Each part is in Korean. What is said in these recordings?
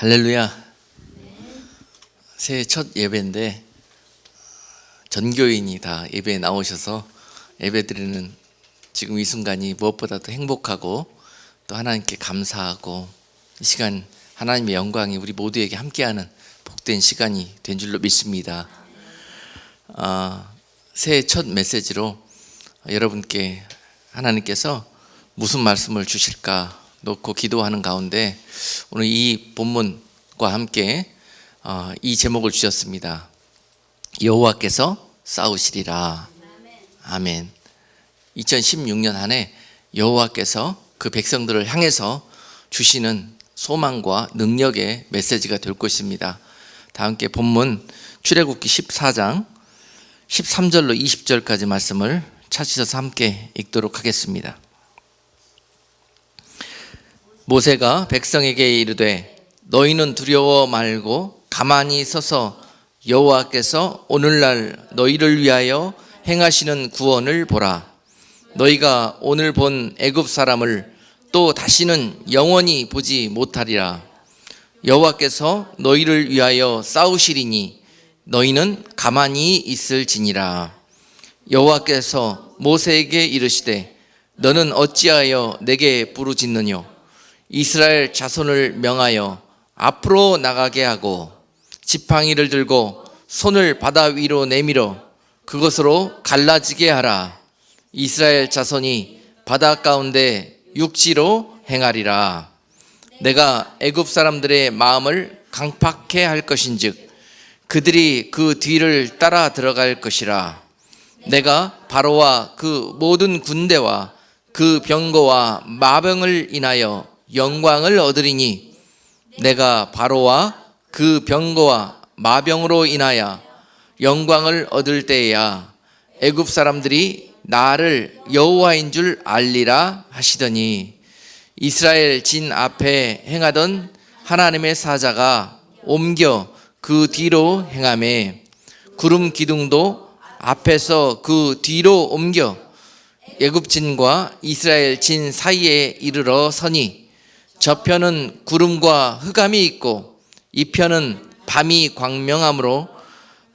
할렐루야. 새해 첫 예배인데 전교인이 다 예배에 나오셔서 예배드리는 지금 이 순간이 무엇보다도 행복하고 또 하나님께 감사하고 이 시간 하나님의 영광이 우리 모두에게 함께하는 복된 시간이 된 줄로 믿습니다. 새해 첫 메시지로 여러분께 하나님께서 무슨 말씀을 주실까 놓고 기도하는 가운데 오늘 이 본문과 함께 이 제목을 주셨습니다. 여호와께서 싸우시리라. 아멘. 2016년 한 해 여호와께서 그 백성들을 향해서 주시는 소망과 능력의 메시지가 될 것입니다. 다 함께 본문 출애굽기 14장 13절로 20절까지 말씀을 찾으셔서 함께 읽도록 하겠습니다. 모세가 백성에게 이르되 너희는 두려워 말고 가만히 서서 여호와께서 오늘날 너희를 위하여 행하시는 구원을 보라. 너희가 오늘 본 애굽 사람을 또 다시는 영원히 보지 못하리라. 여호와께서 너희를 위하여 싸우시리니 너희는 가만히 있을지니라. 여호와께서 모세에게 이르시되 너는 어찌하여 내게 부르짖느뇨? 이스라엘 자손을 명하여 앞으로 나가게 하고 지팡이를 들고 손을 바다 위로 내밀어 그것으로 갈라지게 하라. 이스라엘 자손이 바다 가운데 육지로 행하리라. 내가 애굽 사람들의 마음을 강팍해 할 것인즉 그들이 그 뒤를 따라 들어갈 것이라. 내가 바로와 그 모든 군대와 그 병거와 마병을 인하여 영광을 얻으리니 내가 바로와 그 병거와 마병으로 인하여 영광을 얻을 때에야 애굽 사람들이 나를 여호와인 줄 알리라 하시더니 이스라엘 진 앞에 행하던 하나님의 사자가 옮겨 그 뒤로 행하매 구름 기둥도 앞에서 그 뒤로 옮겨 애굽 진과 이스라엘 진 사이에 이르러 서니 저편은 구름과 흑암이 있고 이편은 밤이 광명함으로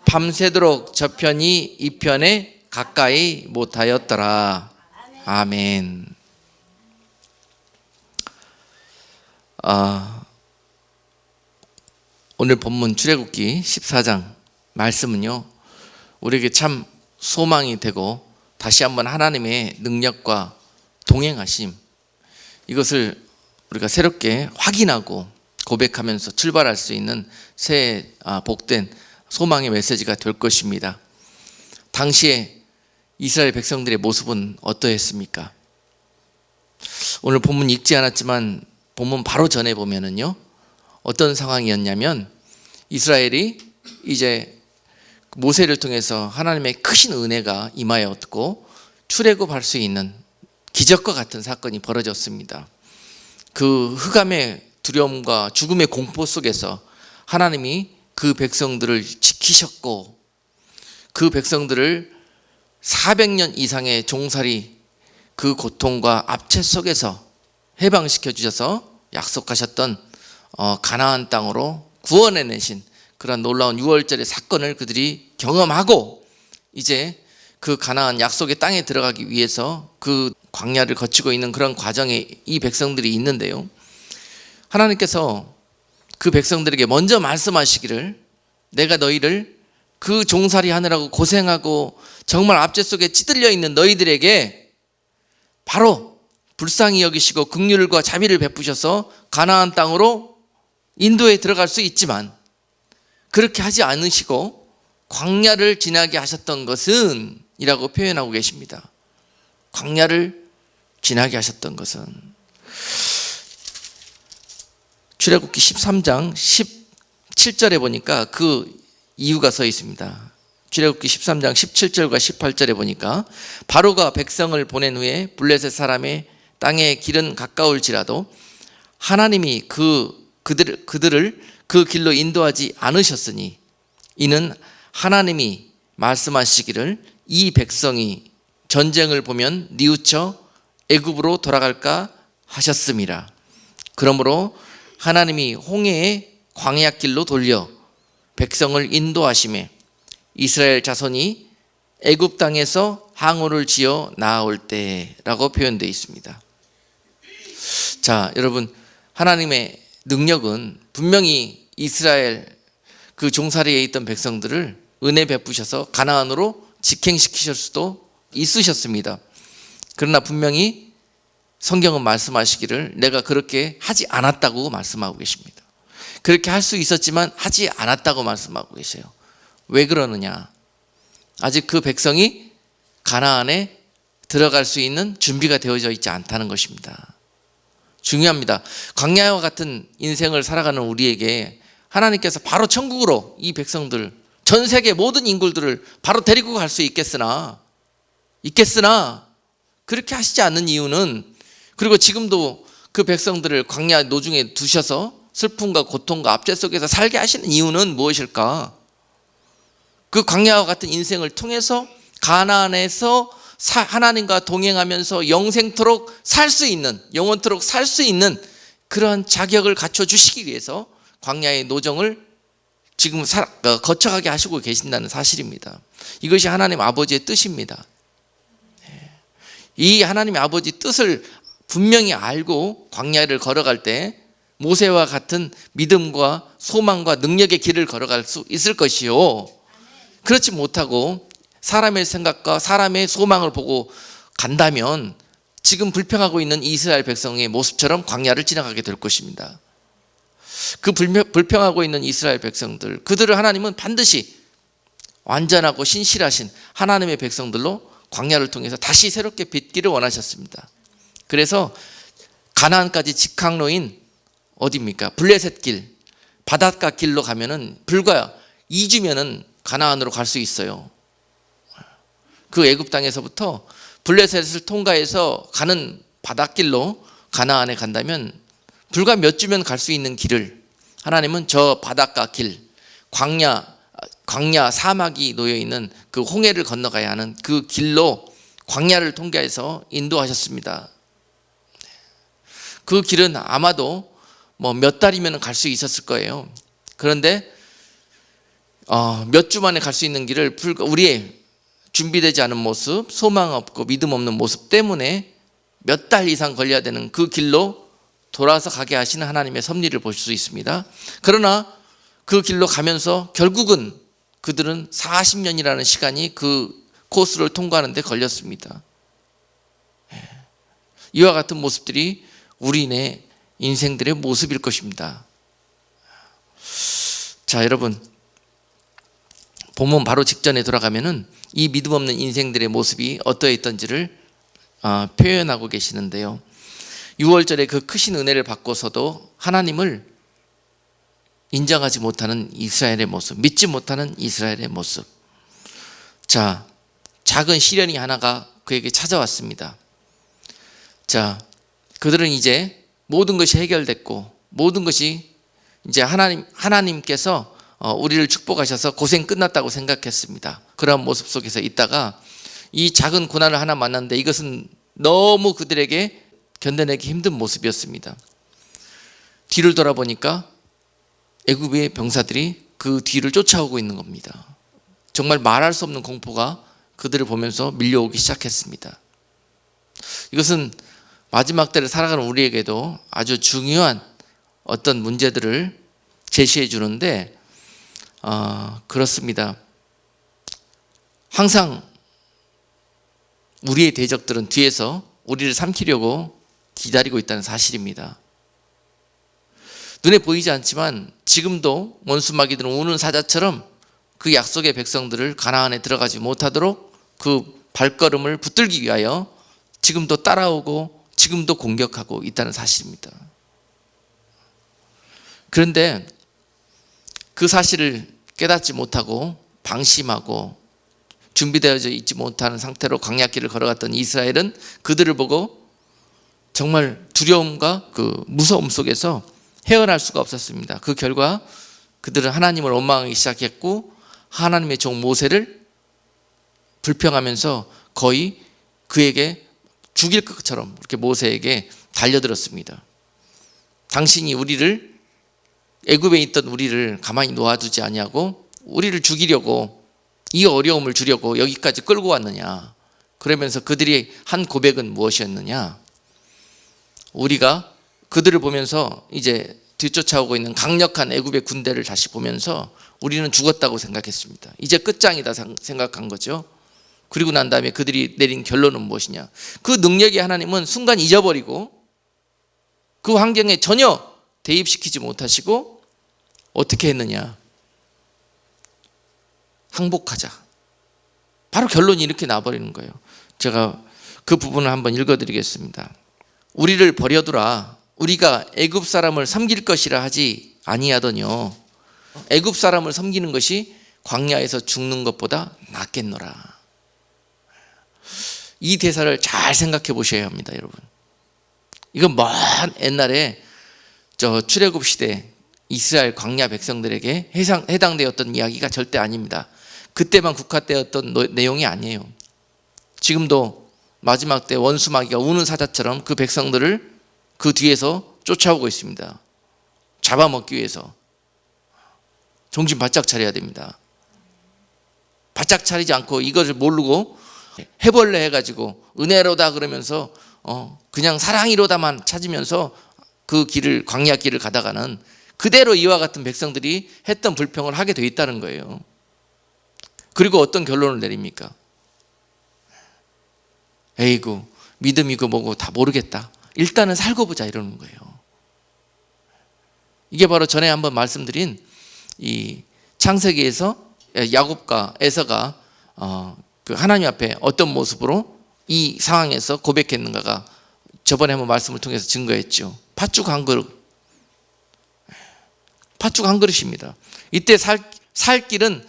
밤새도록 저편이 이편에 가까이 못하였더라. 아멘. 오늘 본문 출애굽기 14장 말씀은요 우리에게 참 소망이 되고 다시 한번 하나님의 능력과 동행하심 이것을 우리가 새롭게 확인하고 고백하면서 출발할 수 있는 새 복된 소망의 메시지가 될 것입니다. 당시에 이스라엘 백성들의 모습은 어떠했습니까? 오늘 본문 읽지 않았지만 본문 바로 전에 보면은요 어떤 상황이었냐면 이스라엘이 이제 모세를 통해서 하나님의 크신 은혜가 임하였고 출애굽할 수 있는 기적과 같은 사건이 벌어졌습니다. 그 흑암의 두려움과 죽음의 공포 속에서 하나님이 그 백성들을 지키셨고 그 백성들을 400년 이상의 종살이 그 고통과 압제 속에서 해방시켜 주셔서 약속하셨던 가나안 땅으로 구원해내신 그런 놀라운 6월절의 사건을 그들이 경험하고 이제 그 가나안 약속의 땅에 들어가기 위해서 그 광야를 거치고 있는 그런 과정에 이 백성들이 있는데요 하나님께서 그 백성들에게 먼저 말씀하시기를 내가 너희를 그 종살이 하느라고 고생하고 정말 압제 속에 찌들려 있는 너희들에게 바로 불쌍히 여기시고 긍휼과 자비를 베푸셔서 가나안 땅으로 인도에 들어갈 수 있지만 그렇게 하지 않으시고 광야를 지나게 하셨던 것은 이라고 표현하고 계십니다. 광야를 지나게 하셨던 것은 출애굽기 13장 17절에 보니까 그 이유가 써 있습니다. 출애굽기 13장 17절과 18절에 보니까 바로가 백성을 보낸 후에 블레셋 사람의 땅의 길은 가까울지라도 하나님이 그들을 그 길로 인도하지 않으셨으니 이는 하나님이 말씀하시기를 이 백성이 전쟁을 보면 뉘우쳐 애굽으로 돌아갈까 하셨음이라. 그러므로 하나님이 홍해에 광야 길로 돌려 백성을 인도하시매 이스라엘 자손이 애굽 땅에서 항우를 지어 나아올 때라고 표현되어 있습니다. 자, 여러분, 하나님의 능력은 분명히 이스라엘 그 종살이에 있던 백성들을 은혜 베푸셔서 가나안으로 직행시키실 수도 있으셨습니다. 그러나 분명히 성경은 말씀하시기를 내가 그렇게 하지 않았다고 말씀하고 계십니다. 그렇게 할 수 있었지만 하지 않았다고 말씀하고 계세요. 왜 그러느냐? 아직 그 백성이 가나안에 들어갈 수 있는 준비가 되어져 있지 않다는 것입니다. 중요합니다. 광야와 같은 인생을 살아가는 우리에게 하나님께서 바로 천국으로 이 백성들, 전 세계 모든 인구들을 바로 데리고 갈 수 있겠으나 그렇게 하시지 않는 이유는, 그리고 지금도 그 백성들을 광야 노중에 두셔서 슬픔과 고통과 압제 속에서 살게 하시는 이유는 무엇일까? 그 광야와 같은 인생을 통해서 가나안에서 하나님과 동행하면서 영생토록 살 수 있는, 영원토록 살 수 있는 그러한 자격을 갖춰주시기 위해서 광야의 노정을 지금 거쳐가게 하시고 계신다는 사실입니다. 이것이 하나님 아버지의 뜻입니다. 이 하나님의 아버지 뜻을 분명히 알고 광야를 걸어갈 때 모세와 같은 믿음과 소망과 능력의 길을 걸어갈 수 있을 것이요, 그렇지 못하고 사람의 생각과 사람의 소망을 보고 간다면 지금 불평하고 있는 이스라엘 백성의 모습처럼 광야를 지나가게 될 것입니다. 그 불평하고 있는 이스라엘 백성들, 그들을 하나님은 반드시 완전하고 신실하신 하나님의 백성들로 광야를 통해서 다시 새롭게 빚기를 원하셨습니다. 그래서 가나안까지 직항로인 어디입니까? 블레셋 길, 바닷가 길로 가면은 불과 2주면은 가나안으로 갈 수 있어요. 그 애굽 땅에서부터 블레셋을 통과해서 가는 바닷길로 가나안에 간다면 불과 몇 주면 갈 수 있는 길을 하나님은 저 바닷가 길, 광야 사막이 놓여 있는 그 홍해를 건너가야 하는 그 길로 광야를 통과해서 인도하셨습니다. 그 길은 아마도 몇 달이면 갈 수 있었을 거예요. 그런데 몇 주 만에 갈 수 있는 길을 우리의 준비되지 않은 모습, 소망 없고 믿음 없는 모습 때문에 몇 달 이상 걸려야 되는 그 길로 돌아서 가게 하시는 하나님의 섭리를 볼 수 있습니다. 그러나 그 길로 가면서 결국은 그들은 40년이라는 시간이 그 코스를 통과하는 데 걸렸습니다. 이와 같은 모습들이 우리의 인생들의 모습일 것입니다. 자, 여러분, 본문 바로 직전에 돌아가면은 이 믿음 없는 인생들의 모습이 어떠했던지를 표현하고 계시는데요. 6월절에 그 크신 은혜를 받고서도 하나님을 인정하지 못하는 이스라엘의 모습, 믿지 못하는 이스라엘의 모습. 자, 작은 시련이 하나가 그에게 찾아왔습니다. 자, 그들은 이제 모든 것이 해결됐고 모든 것이 이제 하나님께서 우리를 축복하셔서 고생 끝났다고 생각했습니다. 그런 모습 속에서 있다가 이 작은 고난을 하나 만났는데 이것은 너무 그들에게 견뎌내기 힘든 모습이었습니다. 뒤를 돌아보니까 애굽의 병사들이 그 뒤를 쫓아오고 있는 겁니다. 정말 말할 수 없는 공포가 그들을 보면서 밀려오기 시작했습니다. 이것은 마지막 때를 살아가는 우리에게도 아주 중요한 어떤 문제들을 제시해 주는데 그렇습니다. 항상 우리의 대적들은 뒤에서 우리를 삼키려고 기다리고 있다는 사실입니다. 눈에 보이지 않지만 지금도 원수마귀들은 우는 사자처럼 그 약속의 백성들을 가나안에 들어가지 못하도록 그 발걸음을 붙들기 위하여 지금도 따라오고 지금도 공격하고 있다는 사실입니다. 그런데 그 사실을 깨닫지 못하고 방심하고 준비되어져 있지 못하는 상태로 광야길을 걸어갔던 이스라엘은 그들을 보고 정말 두려움과 그 무서움 속에서 헤어날 수가 없었습니다. 그 결과 그들은 하나님을 원망하기 시작했고 하나님의 종 모세를 불평하면서 거의 그에게 죽일 것처럼 이렇게 모세에게 달려들었습니다. 당신이 우리를 애굽에 있던 우리를 가만히 놓아두지 아니하고 우리를 죽이려고, 이 어려움을 주려고 여기까지 끌고 왔느냐? 그러면서 그들이 한 고백은 무엇이었느냐? 우리가 그들을 보면서 이제 뒤쫓아오고 있는 강력한 애굽의 군대를 다시 보면서 우리는 죽었다고 생각했습니다. 이제 끝장이다 생각한 거죠. 그리고 난 다음에 그들이 내린 결론은 무엇이냐? 그 능력의 하나님은 순간 잊어버리고 그 환경에 전혀 대입시키지 못하시고 어떻게 했느냐? 항복하자. 바로 결론이 이렇게 나버리는 거예요. 제가 그 부분을 한번 읽어드리겠습니다. 우리를 버려두라. 우리가 애굽 사람을 섬길 것이라 하지 아니하더뇨. 애굽 사람을 섬기는 것이 광야에서 죽는 것보다 낫겠노라. 이 대사를 잘 생각해 보셔야 합니다, 여러분. 이건 먼 옛날에 저 출애굽 시대 이스라엘 광야 백성들에게 해당되었던 이야기가 절대 아닙니다. 그때만 국한되었던 내용이 아니에요. 지금도 마지막 때 원수 마귀가 우는 사자처럼 그 백성들을 그 뒤에서 쫓아오고 있습니다. 잡아먹기 위해서. 정신 바짝 차려야 됩니다. 바짝 차리지 않고 이것을 모르고 해벌레 해가지고 은혜로다 그러면서 그냥 사랑이로다만 찾으면서 그 길을, 광야 길을 가다가는 그대로 이와 같은 백성들이 했던 불평을 하게 돼 있다는 거예요. 그리고 어떤 결론을 내립니까? 에이구, 믿음이고 뭐고 다 모르겠다. 일단은 살고 보자 이러는 거예요. 이게 바로 전에 한번 말씀드린 이 창세기에서 야곱과 에서가 그 하나님 앞에 어떤 모습으로 이 상황에서 고백했는가가 저번에 한번 말씀을 통해서 증거했죠. 팥죽 한 그릇. 팥죽 한 그릇입니다. 이때 살 길은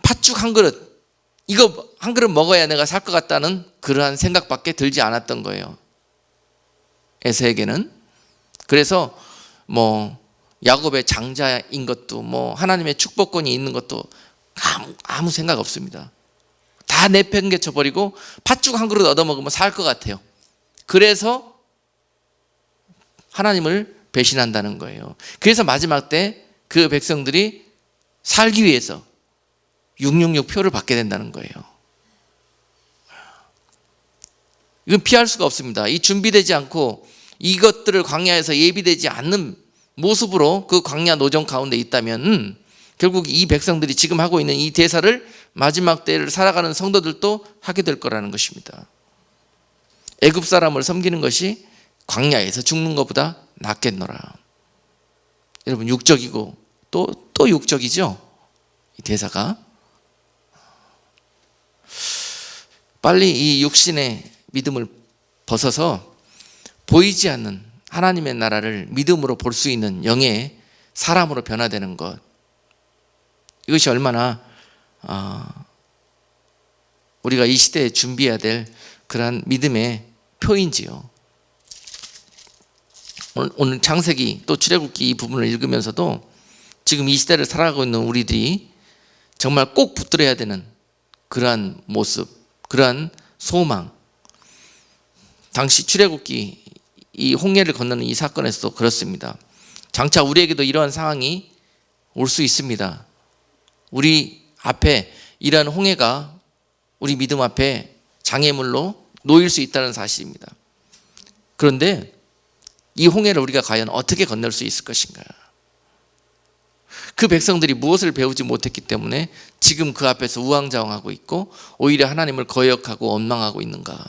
팥죽 한 그릇. 이거 한 그릇 먹어야 내가 살 것 같다는 그러한 생각밖에 들지 않았던 거예요. 에서에게는. 그래서 뭐 야곱의 장자인 것도 뭐 하나님의 축복권이 있는 것도 아무 생각 없습니다. 다 내팽개쳐 버리고 팥죽 한 그릇 얻어먹으면 살 것 같아요. 그래서 하나님을 배신한다는 거예요. 그래서 마지막 때 그 백성들이 살기 위해서 666 표를 받게 된다는 거예요. 이건 피할 수가 없습니다. 이 준비되지 않고 이것들을 광야에서 예비되지 않는 모습으로 그 광야 노정 가운데 있다면 결국 이 백성들이 지금 하고 있는 이 대사를 마지막 때를 살아가는 성도들도 하게 될 거라는 것입니다. 애굽 사람을 섬기는 것이 광야에서 죽는 것보다 낫겠노라. 여러분, 육적이고 또 육적이죠, 이 대사가. 빨리 이 육신의 믿음을 벗어서 보이지 않는 하나님의 나라를 믿음으로 볼 수 있는 영의 사람으로 변화되는 것, 이것이 얼마나 우리가 이 시대에 준비해야 될 그러한 믿음의 표인지요. 오늘 창세기 또 출애굽기 이 부분을 읽으면서도 지금 이 시대를 살아가고 있는 우리들이 정말 꼭 붙들어야 되는 그러한 모습, 그러한 소망. 당시 출애굽기 이 홍해를 건너는 이 사건에서도 그렇습니다. 장차 우리에게도 이러한 상황이 올 수 있습니다. 우리 앞에 이러한 홍해가 우리 믿음 앞에 장애물로 놓일 수 있다는 사실입니다. 그런데 이 홍해를 우리가 과연 어떻게 건널 수 있을 것인가? 그 백성들이 무엇을 배우지 못했기 때문에 지금 그 앞에서 우왕좌왕하고 있고 오히려 하나님을 거역하고 원망하고 있는가?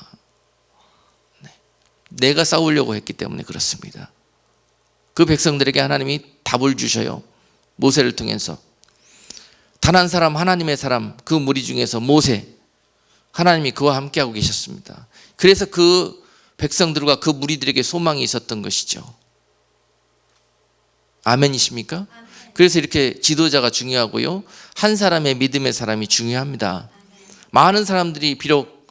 내가 싸우려고 했기 때문에 그렇습니다. 그 백성들에게 하나님이 답을 주셔요. 모세를 통해서. 단 한 사람, 하나님의 사람, 그 무리 중에서 모세, 하나님이 그와 함께하고 계셨습니다. 그래서 그 백성들과 그 무리들에게 소망이 있었던 것이죠. 아멘이십니까? 그래서 이렇게 지도자가 중요하고요, 한 사람의 믿음의 사람이 중요합니다. 많은 사람들이 비록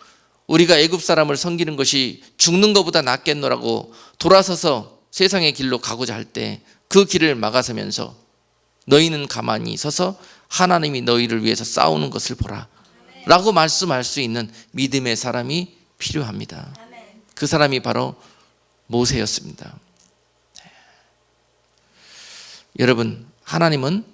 우리가 애굽 사람을 섬기는 것이 죽는 것보다 낫겠노라고 돌아서서 세상의 길로 가고자 할 때 그 길을 막아서면서 너희는 가만히 서서 하나님이 너희를 위해서 싸우는 것을 보라 라고 말씀할 수 있는 믿음의 사람이 필요합니다. 그 사람이 바로 모세였습니다. 여러분, 하나님은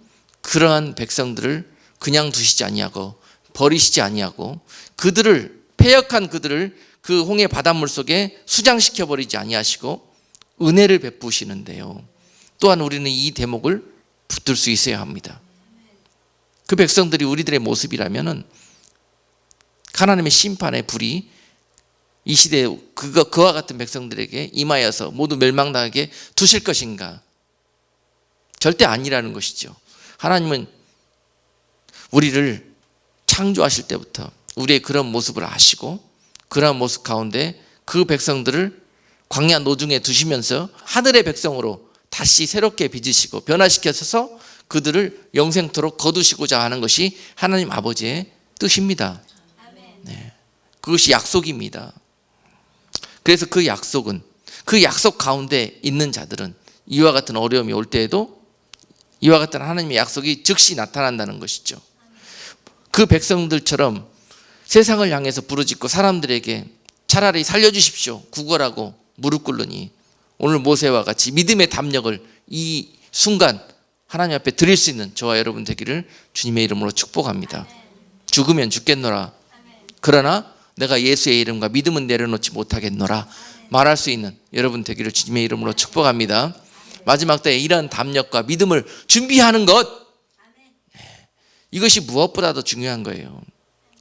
그러한 백성들을 그냥 두시지 아니하고 버리시지 아니하고 그들을, 패역한 그들을 그 홍해 바닷물 속에 수장시켜 버리지 아니하시고 은혜를 베푸시는데요. 또한 우리는 이 대목을 붙들 수 있어야 합니다. 그 백성들이 우리들의 모습이라면은 하나님의 심판의 불이 이 시대에 그와 같은 백성들에게 임하여서 모두 멸망당하게 두실 것인가? 절대 아니라는 것이죠. 하나님은 우리를 창조하실 때부터 우리의 그런 모습을 아시고 그러한 모습 가운데 그 백성들을 광야 노중에 두시면서 하늘의 백성으로 다시 새롭게 빚으시고 변화시켜서 그들을 영생토록 거두시고자 하는 것이 하나님 아버지의 뜻입니다. 네. 그것이 약속입니다. 그래서 그 약속은, 그 약속 가운데 있는 자들은 이와 같은 어려움이 올 때에도 이와 같은 하나님의 약속이 즉시 나타난다는 것이죠. 그 백성들처럼 세상을 향해서 부르짖고 사람들에게 차라리 살려주십시오, 구걸하고 무릎 꿇으니 오늘 모세와 같이 믿음의 담력을 이 순간 하나님 앞에 드릴 수 있는 저와 여러분 되기를 주님의 이름으로 축복합니다. 죽으면 죽겠노라, 그러나 내가 예수의 이름과 믿음은 내려놓지 못하겠노라 말할 수 있는 여러분 되기를 주님의 이름으로 축복합니다. 마지막 때에 이러한 담력과 믿음을 준비하는 것, 이것이 무엇보다도 중요한 거예요.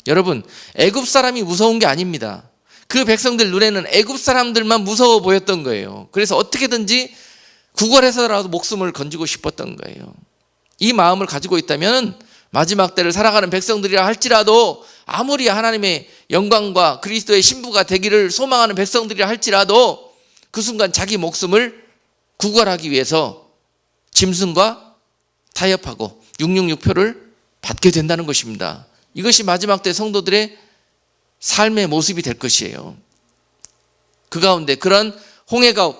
여러분, 애굽 사람이 무서운 게 아닙니다. 그 백성들 눈에는 애굽 사람들만 무서워 보였던 거예요. 그래서 어떻게든지 구걸해서라도 목숨을 건지고 싶었던 거예요. 이 마음을 가지고 있다면 마지막 때를 살아가는 백성들이라 할지라도, 아무리 하나님의 영광과 그리스도의 신부가 되기를 소망하는 백성들이라 할지라도 그 순간 자기 목숨을 구걸하기 위해서 짐승과 타협하고 666표를 받게 된다는 것입니다. 이것이 마지막 때 성도들의 삶의 모습이 될 것이에요. 그 가운데 그런 홍해가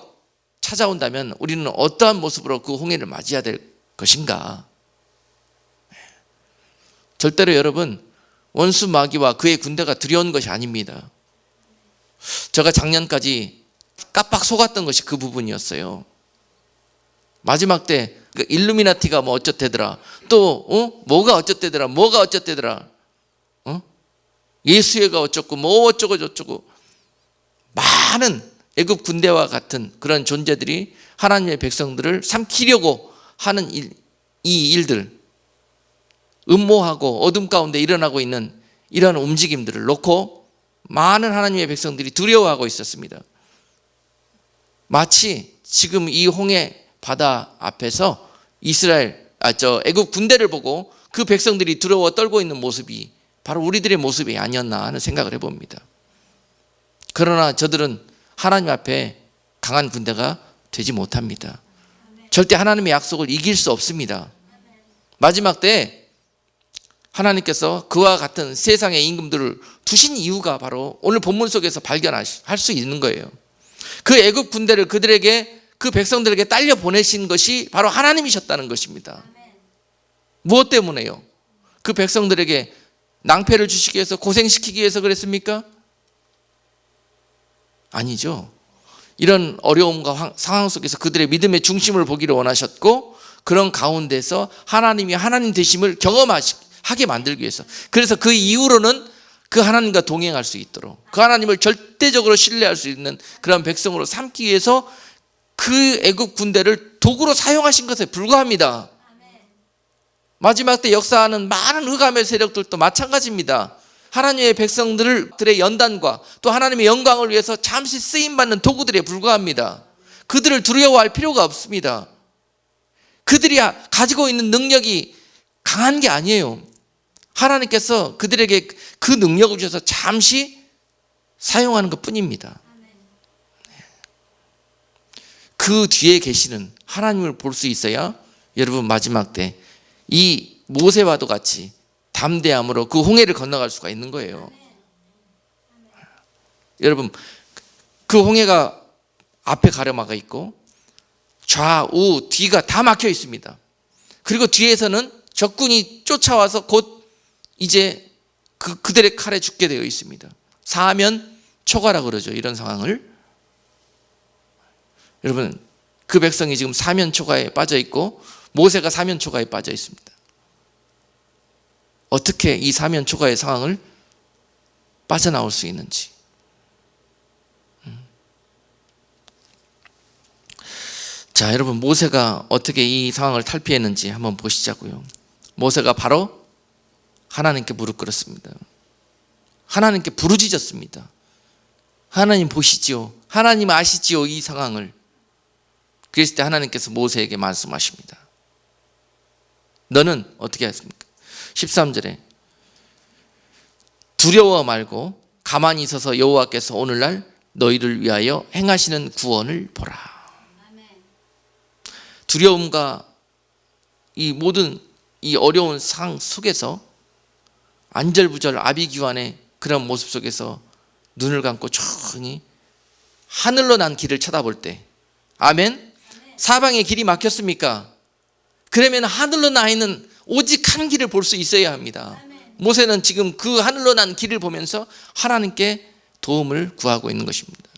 찾아온다면 우리는 어떠한 모습으로 그 홍해를 맞이해야 될 것인가? 절대로 여러분, 원수 마귀와 그의 군대가 두려운 것이 아닙니다. 제가 작년까지 깜빡 속았던 것이 그 부분이었어요. 마지막 때 일루미나티가 뭐 어쩌대더라, 또 뭐가 어쩌대더라, 뭐가 어쩌대더라, 예수회가 어쩌고 뭐 어쩌고 저쩌고, 많은 애굽 군대와 같은 그런 존재들이 하나님의 백성들을 삼키려고 하는 이 일들, 음모하고 어둠 가운데 일어나고 있는 이러한 움직임들을 놓고 많은 하나님의 백성들이 두려워하고 있었습니다. 마치 지금 이 홍해 바다 앞에서 애굽 군대를 보고 그 백성들이 두려워 떨고 있는 모습이 바로 우리들의 모습이 아니었나 하는 생각을 해봅니다. 그러나 저들은 하나님 앞에 강한 군대가 되지 못합니다. 절대 하나님의 약속을 이길 수 없습니다. 마지막 때 하나님께서 그와 같은 세상의 임금들을 두신 이유가 바로 오늘 본문 속에서 발견할 수 있는 거예요. 그 애굽 군대를 그들에게, 그 백성들에게 딸려 보내신 것이 바로 하나님이셨다는 것입니다. 무엇 때문에요? 그 백성들에게 낭패를 주시기 위해서, 고생시키기 위해서 그랬습니까? 아니죠. 이런 어려움과 상황 속에서 그들의 믿음의 중심을 보기를 원하셨고, 그런 가운데서 하나님이 하나님 되심을 경험하게 만들기 위해서, 그래서 그 이후로는 그 하나님과 동행할 수 있도록, 그 하나님을 절대적으로 신뢰할 수 있는 그런 백성으로 삼기 위해서 그 애굽 군대를 도구로 사용하신 것에 불과합니다. 마지막 때 역사하는 많은 흑암의 세력들도 마찬가지입니다. 하나님의 백성들의 연단과 또 하나님의 영광을 위해서 잠시 쓰임받는 도구들에 불과합니다. 그들을 두려워할 필요가 없습니다. 그들이 가지고 있는 능력이 강한 게 아니에요. 하나님께서 그들에게 그 능력을 주셔서 잠시 사용하는 것 뿐입니다. 그 뒤에 계시는 하나님을 볼 수 있어야 여러분 마지막 때 이 모세와도 같이 담대함으로 그 홍해를 건너갈 수가 있는 거예요. 여러분, 그 홍해가 앞에 가려막아 있고 좌우 뒤가 다 막혀 있습니다. 그리고 뒤에서는 적군이 쫓아와서 곧 이제 그들의 칼에 죽게 되어 있습니다. 사면 초가라 그러죠, 이런 상황을. 여러분, 그 백성이 지금 사면 초가에 빠져 있고 모세가 사면 초가에 빠져 있습니다. 어떻게 이 사면 초가의 상황을 빠져나올 수 있는지. 자, 여러분, 모세가 어떻게 이 상황을 탈피했는지 한번 보시자고요. 모세가 바로 하나님께 무릎 꿇었습니다. 하나님께 부르짖었습니다. 하나님 보시지요. 하나님 아시지요, 이 상황을. 그랬을 때 하나님께서 모세에게 말씀하십니다. 너는 어떻게 했습니까? 13절에 두려워 말고 가만히 있어서 여호와께서 오늘날 너희를 위하여 행하시는 구원을 보라. 두려움과 이 모든 이 어려운 상황 속에서 안절부절 아비규환의 그런 모습 속에서 눈을 감고 조용히 하늘로 난 길을 쳐다볼 때, 아멘? 사방에 길이 막혔습니까? 그러면 하늘로 나 있는 오직 한 길을 볼 수 있어야 합니다. 모세는 지금 그 하늘로 난 길을 보면서 하나님께 도움을 구하고 있는 것입니다.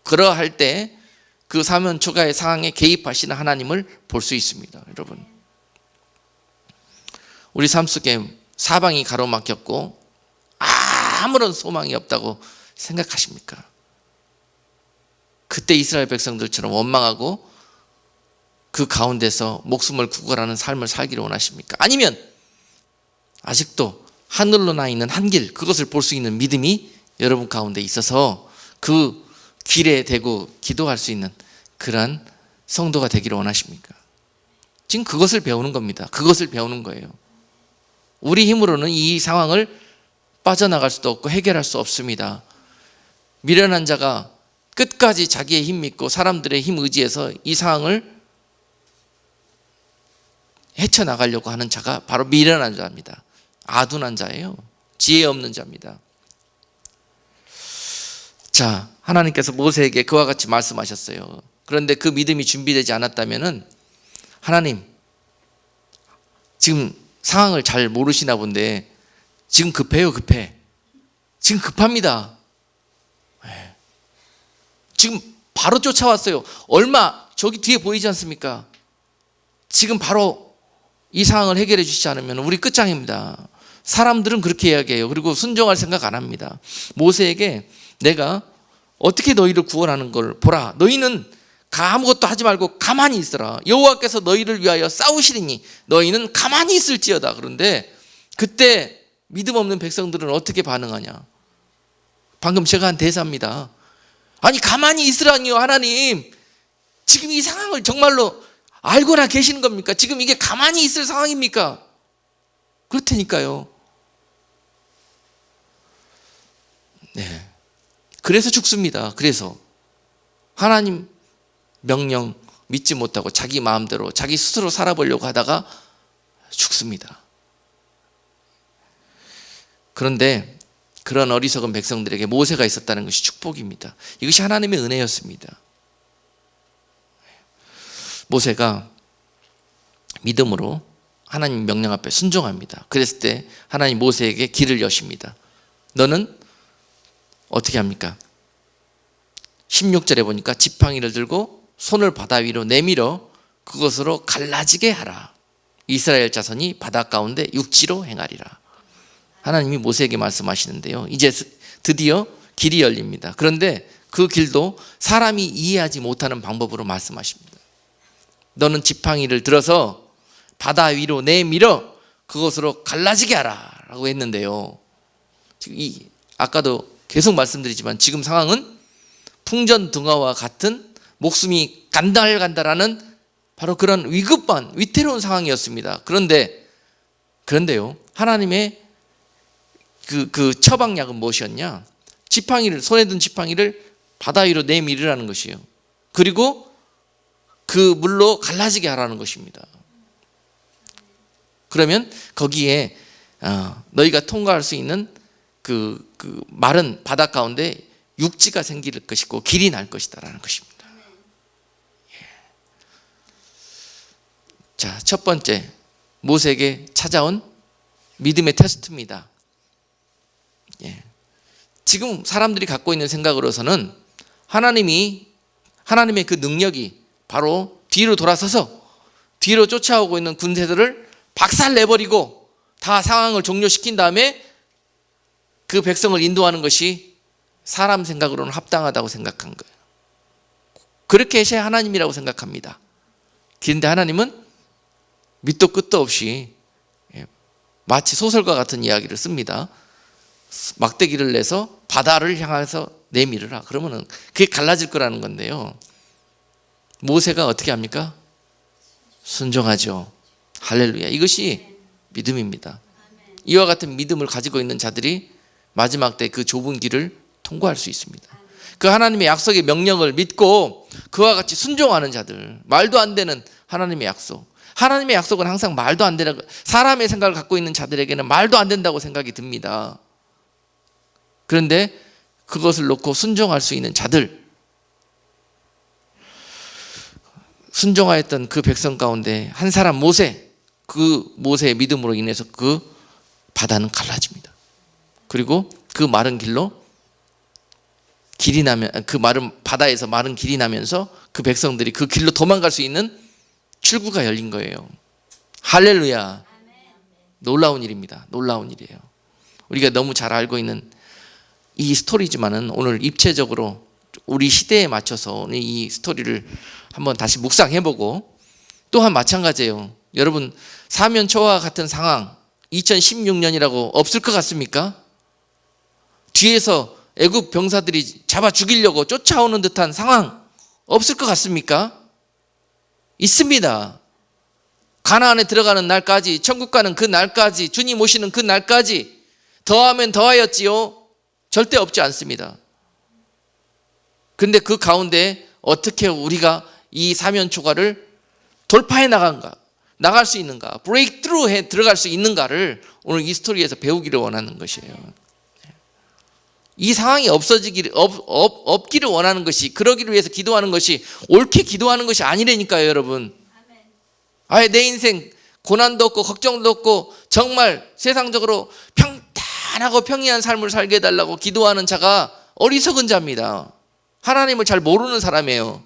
그러할 때 그 사면 초가의 상황에 개입하시는 하나님을 볼 수 있습니다. 여러분, 우리 삶 속에 사방이 가로막혔고 아무런 소망이 없다고 생각하십니까? 그때 이스라엘 백성들처럼 원망하고 그 가운데서 목숨을 구걸하는 삶을 살기를 원하십니까? 아니면 아직도 하늘로 나 있는 한 길, 그것을 볼 수 있는 믿음이 여러분 가운데 있어서 그 길에 대고 기도할 수 있는 그러한 성도가 되기를 원하십니까? 지금 그것을 배우는 겁니다. 그것을 배우는 거예요. 우리 힘으로는 이 상황을 빠져나갈 수도 없고 해결할 수 없습니다. 미련한 자가 끝까지 자기의 힘 믿고 사람들의 힘 의지해서 이 상황을 헤쳐나가려고 하는 자가 바로 미련한 자입니다. 아둔한 자예요. 지혜 없는 자입니다. 자, 하나님께서 모세에게 그와 같이 말씀하셨어요. 그런데 그 믿음이 준비되지 않았다면은 하나님, 지금 상황을 잘 모르시나 본데 지금 급해요. 급해. 지금 급합니다. 지금 바로 쫓아왔어요. 얼마 저기 뒤에 보이지 않습니까? 지금 바로 이 상황을 해결해 주시지 않으면 우리 끝장입니다. 사람들은 그렇게 이야기해요. 그리고 순종할 생각 안 합니다. 모세에게 내가 어떻게 너희를 구원하는 걸 보라. 너희는 아무것도 하지 말고 가만히 있어라. 여호와께서 너희를 위하여 싸우시리니 너희는 가만히 있을지어다. 그런데 그때 믿음 없는 백성들은 어떻게 반응하냐? 방금 제가 한 대사입니다. 아니, 가만히 있으라니요. 하나님, 지금 이 상황을 정말로 알고나 계시는 겁니까? 지금 이게 가만히 있을 상황입니까? 그렇다니까요. 네. 그래서 죽습니다. 그래서 하나님 명령 믿지 못하고 자기 마음대로 자기 스스로 살아보려고 하다가 죽습니다. 그런데 그런 어리석은 백성들에게 모세가 있었다는 것이 축복입니다. 이것이 하나님의 은혜였습니다. 모세가 믿음으로 하나님 명령 앞에 순종합니다. 그랬을 때 하나님 모세에게 길을 여십니다. 너는 어떻게 합니까? 16절에 보니까 지팡이를 들고 손을 바다 위로 내밀어 그것으로 갈라지게 하라. 이스라엘 자손이 바다 가운데 육지로 행하리라. 하나님이 모세에게 말씀하시는데요, 이제 드디어 길이 열립니다. 그런데 그 길도 사람이 이해하지 못하는 방법으로 말씀하십니다. 너는 지팡이를 들어서 바다 위로 내밀어 그것으로 갈라지게 하라 라고 했는데요, 아까도 계속 말씀드리지만 지금 상황은 풍전등화와 같은 목숨이 간달간달하는 바로 그런 위급한 위태로운 상황이었습니다. 그런데요, 하나님의 그 처방약은 무엇이었냐? 지팡이를, 손에 든 지팡이를 바다 위로 내밀으라는 것이에요. 그리고 그 물로 갈라지게 하라는 것입니다. 그러면 거기에 너희가 통과할 수 있는 그 마른 바다 가운데 육지가 생길 것이고 길이 날 것이다라는 것입니다. 자, 첫 번째 모세에게 찾아온 믿음의 테스트입니다. 지금 사람들이 갖고 있는 생각으로서는 하나님의 그 능력이 바로 뒤로 돌아서서 뒤로 쫓아오고 있는 군대들을 박살내버리고 다 상황을 종료시킨 다음에 그 백성을 인도하는 것이 사람 생각으로는 합당하다고 생각한 거예요. 그렇게 하셔야 하나님이라고 생각합니다. 그런데 하나님은 밑도 끝도 없이 마치 소설과 같은 이야기를 씁니다. 막대기를 내서 바다를 향해서 내밀으라. 그러면은 그게 갈라질 거라는 건데요. 모세가 어떻게 합니까? 순종하죠. 할렐루야. 이것이 믿음입니다. 이와 같은 믿음을 가지고 있는 자들이 마지막 때 그 좁은 길을 통과할 수 있습니다. 그 하나님의 약속의 명령을 믿고 그와 같이 순종하는 자들, 말도 안 되는 하나님의 약속. 하나님의 약속은 항상 말도 안 되는, 사람의 생각을 갖고 있는 자들에게는 말도 안 된다고 생각이 듭니다. 그런데 그것을 놓고 순종할 수 있는 자들, 순종하였던 그 백성 가운데 한 사람 모세, 그 모세의 믿음으로 인해서 그 바다는 갈라집니다. 그리고 그 마른 길로 길이 나면, 그 마른 바다에서 마른 길이 나면서 그 백성들이 그 길로 도망갈 수 있는 출구가 열린 거예요. 할렐루야. 놀라운 일입니다. 놀라운 일이에요. 우리가 너무 잘 알고 있는 이 스토리지만은 오늘 입체적으로 우리 시대에 맞춰서 이 스토리를 한번 다시 묵상해보고, 또한 마찬가지예요. 여러분, 사면초와 같은 상황 2016년이라고 없을 것 같습니까? 뒤에서 애굽 병사들이 잡아 죽이려고 쫓아오는 듯한 상황 없을 것 같습니까? 있습니다. 가나안에 들어가는 날까지, 천국 가는 그 날까지, 주님 오시는 그 날까지 더하면 더하였지요. 절대 없지 않습니다. 그런데 그 가운데 어떻게 우리가 이 사면초가를 돌파해 나갈 수 있는가, 브레이크트루에 들어갈 수 있는가를 오늘 이 스토리에서 배우기를 원하는 것이에요. 이 상황이 없기를 원하는 것이, 그러기를 위해서 기도하는 것이 옳게 기도하는 것이 아니라니까요, 여러분. 아예 내 인생 고난도 없고 걱정도 없고 정말 세상적으로 평탄하고 평이한 삶을 살게 해달라고 기도하는 자가 어리석은 자입니다. 하나님을 잘 모르는 사람이에요.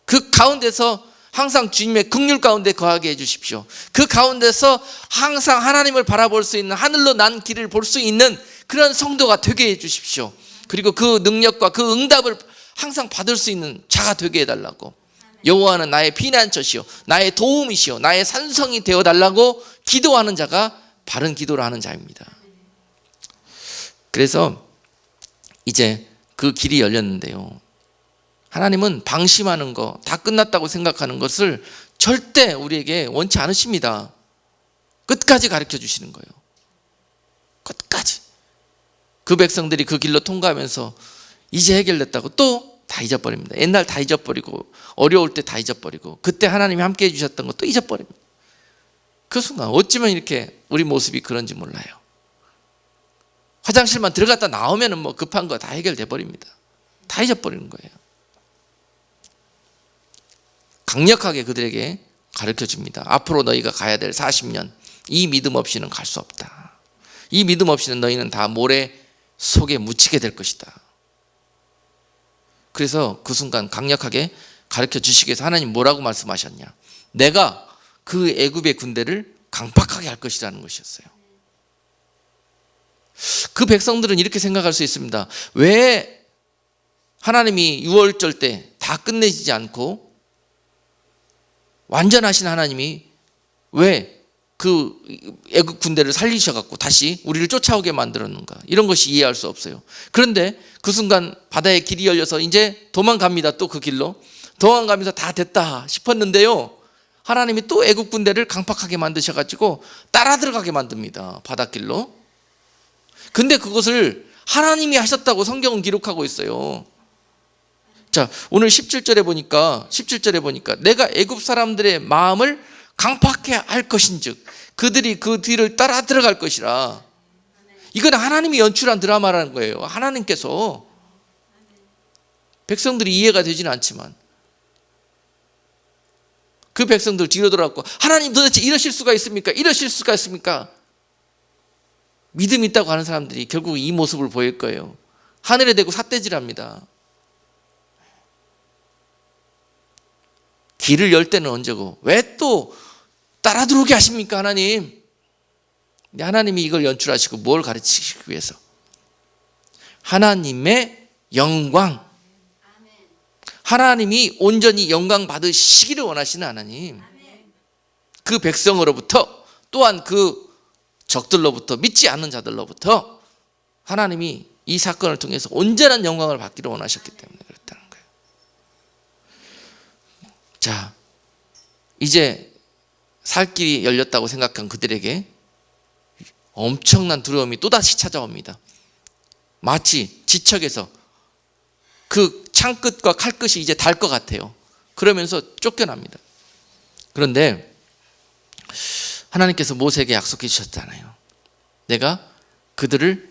그 가운데서 항상 주님의 긍휼 가운데 거하게 해주십시오. 그 가운데서 항상 하나님을 바라볼 수 있는, 하늘로 난 길을 볼 수 있는 그런 성도가 되게 해주십시오. 그리고 그 능력과 그 응답을 항상 받을 수 있는 자가 되게 해달라고. 여호와는 나의 피난처시오, 나의 도움이시오, 나의 산성이 되어달라고 기도하는 자가 바른 기도를 하는 자입니다. 그래서 이제 그 길이 열렸는데요, 하나님은 방심하는 거, 다 끝났다고 생각하는 것을 절대 우리에게 원치 않으십니다. 끝까지 가르쳐 주시는 거예요. 끝까지. 그 백성들이 그 길로 통과하면서 이제 해결됐다고 또 다 잊어버립니다. 옛날 다 잊어버리고, 어려울 때 다 잊어버리고, 그때 하나님이 함께 해주셨던 것도 잊어버립니다. 그 순간 어찌면 이렇게 우리 모습이 그런지 몰라요. 화장실만 들어갔다 나오면 뭐 급한 거 다 해결돼 버립니다. 다 잊어버리는 거예요. 강력하게 그들에게 가르쳐 줍니다. 앞으로 너희가 가야 될 40년, 이 믿음 없이는 갈 수 없다. 이 믿음 없이는 너희는 다 모래 속에 묻히게 될 것이다. 그래서 그 순간 강력하게 가르쳐 주시기 위해서 하나님 뭐라고 말씀하셨냐? 내가 그 애굽의 군대를 강팍하게 할 것이라는 것이었어요. 그 백성들은 이렇게 생각할 수 있습니다. 왜 하나님이 유월절 때 다 끝내지 않고 완전하신 하나님이 왜 그 애굽 군대를 살리셔갖고 다시 우리를 쫓아오게 만들었는가? 이런 것이 이해할 수 없어요. 그런데 그 순간 바다의 길이 열려서 이제 도망갑니다. 또 그 길로 도망가면서 다 됐다 싶었는데요, 하나님이 또 애굽 군대를 강팍하게 만드셔가지고 따라 들어가게 만듭니다. 바닷길로. 근데 그것을 하나님이 하셨다고 성경은 기록하고 있어요. 자, 오늘 17절에 보니까 내가 애굽 사람들의 마음을 강팍해 할 것인즉 그들이 그 뒤를 따라 들어갈 것이라. 이건 하나님이 연출한 드라마라는 거예요. 하나님께서. 백성들이 이해가 되지는 않지만 그 백성들 뒤로 돌아왔고, 하나님 도대체 이러실 수가 있습니까? 이러실 수가 있습니까? 믿음 있다고 하는 사람들이 결국 이 모습을 보일 거예요. 하늘에 대고 삿대질합니다. 길을 열 때는 언제고 왜 또 따라 들어오게 하십니까 하나님? 근데 하나님이 이걸 연출하시고 뭘 가르치시기 위해서? 하나님의 영광, 하나님이 온전히 영광 받으시기를 원하시는 하나님, 그 백성으로부터 또한 그 적들로부터, 믿지 않는 자들로부터 하나님이 이 사건을 통해서 온전한 영광을 받기를 원하셨기 때문에 그렇다는 거예요. 자, 이제 살 길이 열렸다고 생각한 그들에게 엄청난 두려움이 또다시 찾아옵니다. 마치 지척에서 그 창끝과 칼끝이 이제 닿을 것 같아요. 그러면서 쫓겨납니다. 그런데 하나님께서 모세에게 약속해 주셨잖아요. 내가 그들을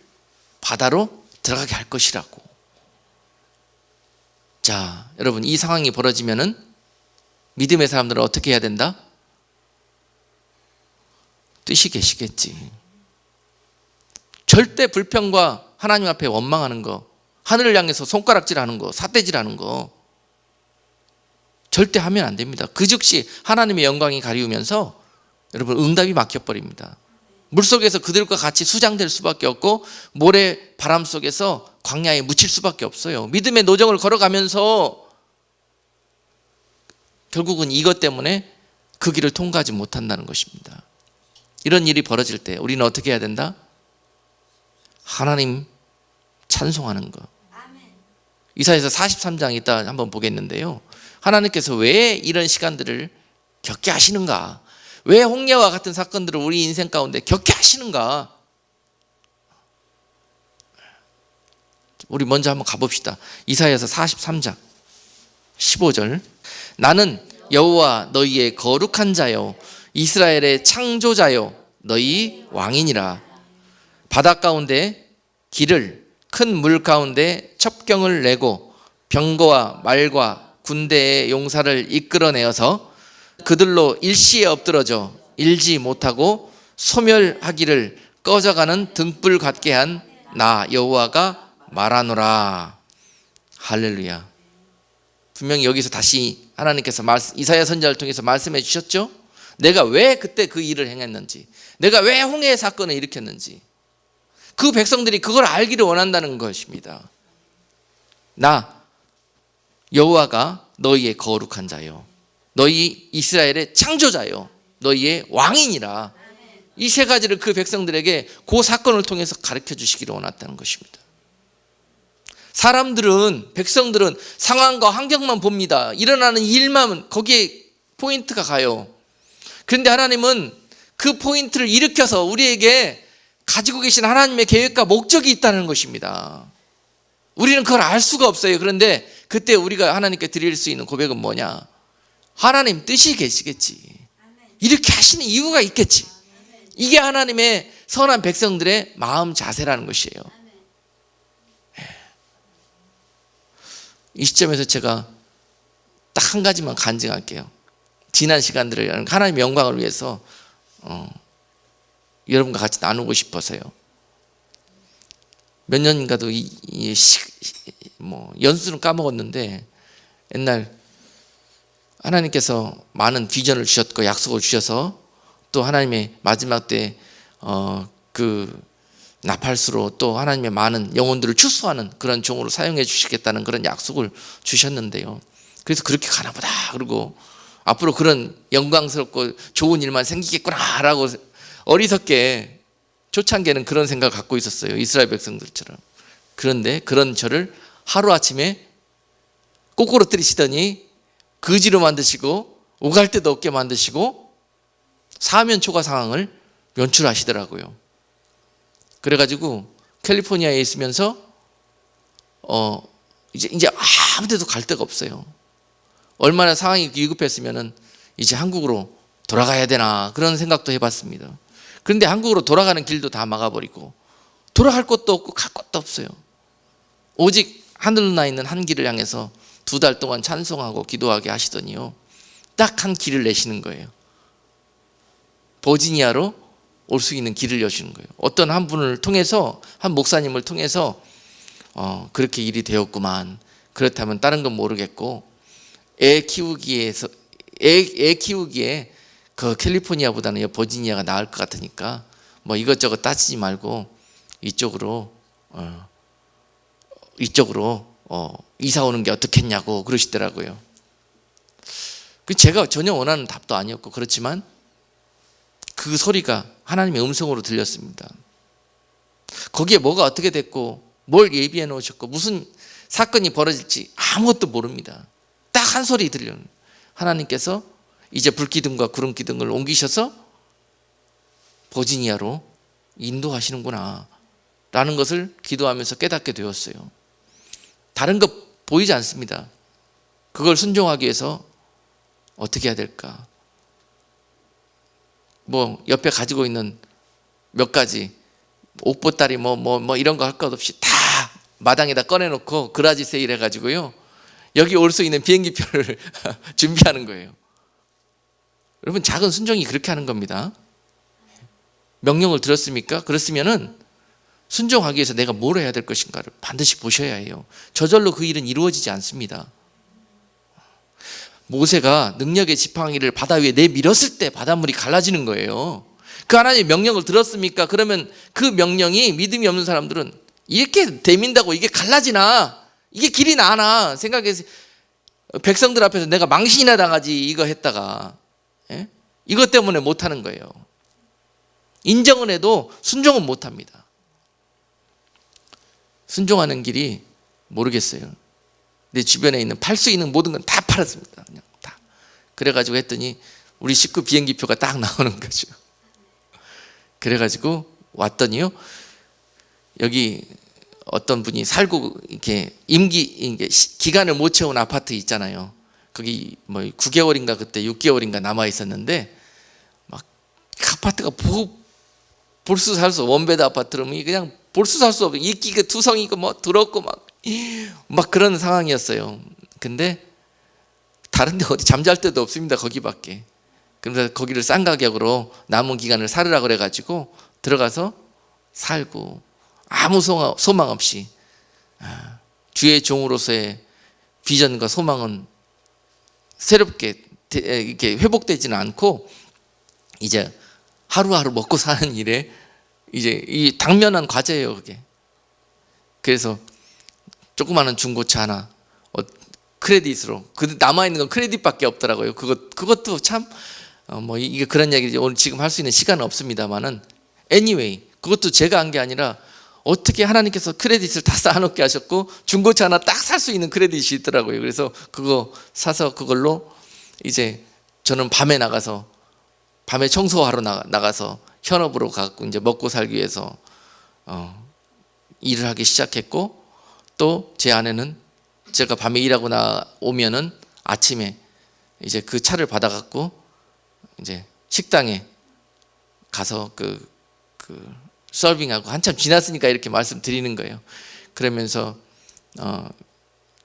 바다로 들어가게 할 것이라고. 자, 여러분, 이 상황이 벌어지면은 믿음의 사람들은 어떻게 해야 된다? 뜻이 계시겠지. 절대 불평과 하나님 앞에 원망하는 거, 하늘을 향해서 손가락질하는 거, 삿대질하는 거 절대 하면 안 됩니다. 그 즉시 하나님의 영광이 가리우면서 여러분 응답이 막혀버립니다. 물속에서 그들과 같이 수장될 수밖에 없고 모래 바람 속에서 광야에 묻힐 수밖에 없어요. 믿음의 노정을 걸어가면서 결국은 이것 때문에 그 길을 통과하지 못한다는 것입니다. 이런 일이 벌어질 때 우리는 어떻게 해야 된다? 하나님 찬송하는 거. 이사야서 43장 이따 한번 보겠는데요. 하나님께서 왜 이런 시간들을 겪게 하시는가? 왜 홍해와 같은 사건들을 우리 인생 가운데 겪게 하시는가? 우리 먼저 한번 가봅시다. 이사야서 43장 15절. 나는 여호와 너희의 거룩한 자요 이스라엘의 창조자요 너희 왕이니라. 바다 가운데 길을 큰 물 가운데 첩경을 내고 병거와 말과 군대의 용사를 이끌어내어서 그들로 일시에 엎드러져 일지 못하고 소멸하기를 꺼져가는 등불 같게 한 나 여호와가 말하노라. 할렐루야. 분명히 여기서 다시 하나님께서 이사야 선지자를 통해서 말씀해 주셨죠. 내가 왜 그때 그 일을 행했는지, 내가 왜 홍해의 사건을 일으켰는지, 그 백성들이 그걸 알기를 원한다는 것입니다. 나 여호와가 너희의 거룩한 자요 너희 이스라엘의 창조자요 너희의 왕이니라. 이 세 가지를 그 백성들에게 그 사건을 통해서 가르쳐 주시기를 원했다는 것입니다. 사람들은, 백성들은 상황과 환경만 봅니다. 일어나는 일만 거기에 포인트가 가요. 그런데 하나님은 그 포인트를 일으켜서 우리에게 가지고 계신 하나님의 계획과 목적이 있다는 것입니다. 우리는 그걸 알 수가 없어요. 그런데 그때 우리가 하나님께 드릴 수 있는 고백은 뭐냐? 하나님 뜻이 계시겠지. 이렇게 하시는 이유가 있겠지. 이게 하나님의 선한 백성들의 마음 자세라는 것이에요. 이 시점에서 제가 딱 한 가지만 간증할게요. 지난 시간들을 하나님의 영광을 위해서 여러분과 같이 나누고 싶어서요. 몇 년인가도 연수는 까먹었는데 옛날 하나님께서 많은 비전을 주셨고 약속을 주셔서 또 하나님의 마지막 때 그 나팔수로 또 하나님의 많은 영혼들을 추수하는 그런 종으로 사용해 주시겠다는 그런 약속을 주셨는데요. 그래서 그렇게 가나보다 그리고 앞으로 그런 영광스럽고 좋은 일만 생기겠구나라고 어리석게 초창기에는 그런 생각을 갖고 있었어요. 이스라엘 백성들처럼. 그런데 그런 저를 하루아침에 꼬꾸러뜨리시더니 거지로 만드시고 오갈 데도 없게 만드시고 사면초가 상황을 연출하시더라고요. 그래가지고 캘리포니아에 있으면서 이제 아무 데도 갈 데가 없어요. 얼마나 상황이 위급했으면은 이제 한국으로 돌아가야 되나 그런 생각도 해봤습니다. 그런데 한국으로 돌아가는 길도 다 막아버리고 돌아갈 곳도 없고 갈 곳도 없어요. 오직 하늘로 나 있는 한 길을 향해서 2달 동안 찬송하고 기도하게 하시더니요, 딱 한 길을 내시는 거예요. 버지니아로 올 수 있는 길을 여시는 거예요. 어떤 한 분을 통해서, 한 목사님을 통해서 그렇게 일이 되었구만. 그렇다면 다른 건 모르겠고 애 키우기에서 애 키우기에 그 캘리포니아보다는 버지니아가 나을 것 같으니까 뭐 이것저것 따지지 말고 이쪽으로 이사 오는 게 어떻겠냐고 그러시더라고요. 제가 전혀 원하는 답도 아니었고, 그렇지만 그 소리가 하나님의 음성으로 들렸습니다. 거기에 뭐가 어떻게 됐고 뭘 예비해 놓으셨고 무슨 사건이 벌어질지 아무것도 모릅니다. 딱 한 소리 들려요. 하나님께서 이제 불기둥과 구름기둥을 옮기셔서 버지니아로 인도하시는구나 라는 것을 기도하면서 깨닫게 되었어요. 다른 것 보이지 않습니다. 그걸 순종하기 위해서 어떻게 해야 될까? 뭐 옆에 가지고 있는 몇 가지 옷보따리 뭐 이런 거 할 것 없이 다 마당에다 꺼내놓고 그라지 세일 해가지고요, 여기 올 수 있는 비행기표를 준비하는 거예요. 여러분, 작은 순종이 그렇게 하는 겁니다. 명령을 들었습니까? 그렇으면은 순종하기 위해서 내가 뭘 해야 될 것인가를 반드시 보셔야 해요. 저절로 그 일은 이루어지지 않습니다. 모세가 능력의 지팡이를 바다 위에 내밀었을 때 바닷물이 갈라지는 거예요. 그 하나님의 명령을 들었습니까? 그러면 그 명령이 믿음이 없는 사람들은 이렇게 대민다고 이게 갈라지나, 이게 길이 나나 생각해서 백성들 앞에서 내가 망신이나 당하지 이거 했다가, 이것 때문에 못하는 거예요. 인정은 해도 순종은 못합니다. 순종하는 길이 모르겠어요. 내 주변에 있는 팔 수 있는 모든 건 다 팔았습니다. 그냥 다. 그래가지고 했더니 우리 식구 비행기표가 딱 나오는 거죠. 그래가지고 왔더니요, 여기 어떤 분이 살고 이렇게 기간을 못 채운 아파트 있잖아요. 거기 뭐 9개월인가 그때 6개월인가 남아 있었는데 막 아파트가 볼 수 살 수, 원베드 아파트라면 그냥 볼 수 살 수 없고 이끼가 두성이고 뭐 더럽고 막 그런 상황이었어요. 근데 다른 데 어디 잠잘 데도 없습니다. 거기밖에. 그래서 거기를 싼 가격으로 남은 기간을 살으라 그래가지고 들어가서 살고 아무 소망 없이 주의 종으로서의 비전과 소망은 새롭게 이렇게 회복되지는 않고 이제 하루하루 먹고 사는 일에 이제 이 당면한 과제예요, 그게. 그래서 조그마한 중고차 하나 크레딧으로, 그 남아있는 건 크레딧밖에 없더라고요. 그것도 참 뭐 이게 그런 얘기지 오늘 지금 할 수 있는 시간은 없습니다만은, anyway 그것도 제가 한 게 아니라 어떻게 하나님께서 크레딧을 다 쌓아놓게 하셨고 중고차 하나 딱 살 수 있는 크레딧이 있더라고요. 그래서 그거 사서 그걸로 이제 저는 밤에 청소하러 나가서 현업으로 가고 이제 먹고 살기 위해서 일을 하기 시작했고, 또 제 아내는 제가 밤에 일하고 오면은 아침에 이제 그 차를 받아갖고 이제 식당에 가서 그 서빙하고, 한참 지났으니까 이렇게 말씀드리는 거예요. 그러면서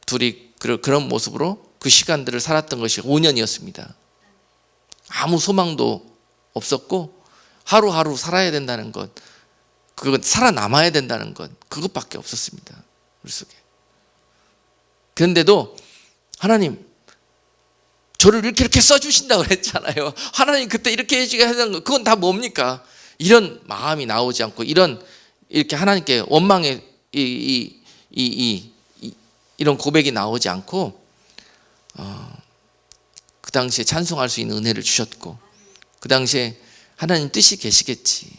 둘이 그런 모습으로 그 시간들을 살았던 것이 5년이었습니다. 아무 소망도 없었고 하루하루 살아야 된다는 것, 그건 살아남아야 된다는 것, 그것밖에 없었습니다. 우리 속에. 그런데도 하나님 저를 이렇게 써주신다고 그랬잖아요. 하나님 그때 이렇게 해주게 하는 거, 그건 다 뭡니까? 이런 마음이 나오지 않고, 이렇게 하나님께 원망의 이런 고백이 나오지 않고, 그 당시에 찬송할 수 있는 은혜를 주셨고, 그 당시에 하나님 뜻이 계시겠지.